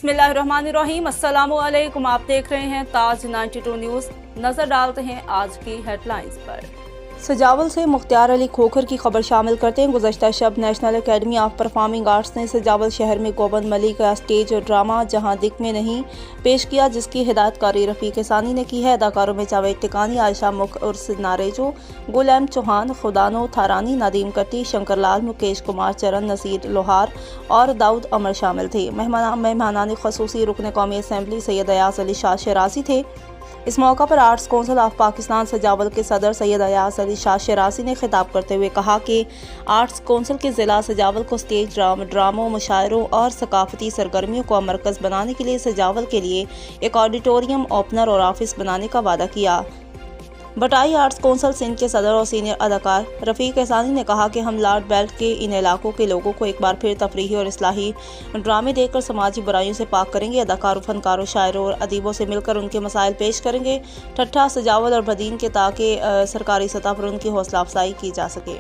बिस्मिल्लाहिर्रहमानिर्रहीम। अस्सलामु अलैकुम। आप देख रहे हैं ताज 92 न्यूज़। नजर डालते हैं आज की हेडलाइंस पर। सजावल से मुख्तियार अली खोखर की खबर शामिल करते हैं। गुज़श्ता शब National Academy of Performing Arts ने सजावल शहर में गोबंद मलिक का स्टेज ड्रामा जहां दिख में नहीं पेश किया, जिसकी हिदायतकारी रफ़ीक सानी ने की है। अदाकारों में जावेद टिकानी, आयशा मुख उर्स नारेजो, गुलाम चौहान, खुदानो थारानी, नदीम कट्टी, शंकर लाल, मुकेश कुमार, चरण, नसीर लोहार और दाऊद अमर शामिल थे। मेहमानान ख़ुसूसी रुकन कौमी असम्बली सैयद अयाज अली शाह शरासी थे। इस मौका पर आर्ट्स कौंसिल ऑफ पाकिस्तान सजावल के सदर सैयद अयाज अली शाह शरासी ने खिताब करते हुए कहा कि आर्ट्स कौंसिल के ज़िला सजावल को स्टेज ड्रामों, मुशायरों और सकाफती सरगर्मियों को मरकज़ बनाने के लिए सजावल के लिए एक ऑडिटोरियम, ओपनर और ऑफिस बनाने का वादा किया। बटाई आर्ट्स कौंसिल सिंध के सदर और सीनियर अदाकार रफ़ीक सानी ने कहा कि हम लॉर्ड बेल्ट के इन इलाकों के लोगों को एक बार फिर तफरीही और इस्लाही ड्रामे देकर समाजी बुराइयों से पाक करेंगे। अदाकारों, फनकारों, शायरों और अदीबों से मिलकर उनके मसाइल पेश करेंगे। ठट्ठा, सजावल और बदीन के ताकि सरकारी सतह पर उनकी हौसला अफजाई की जा सके।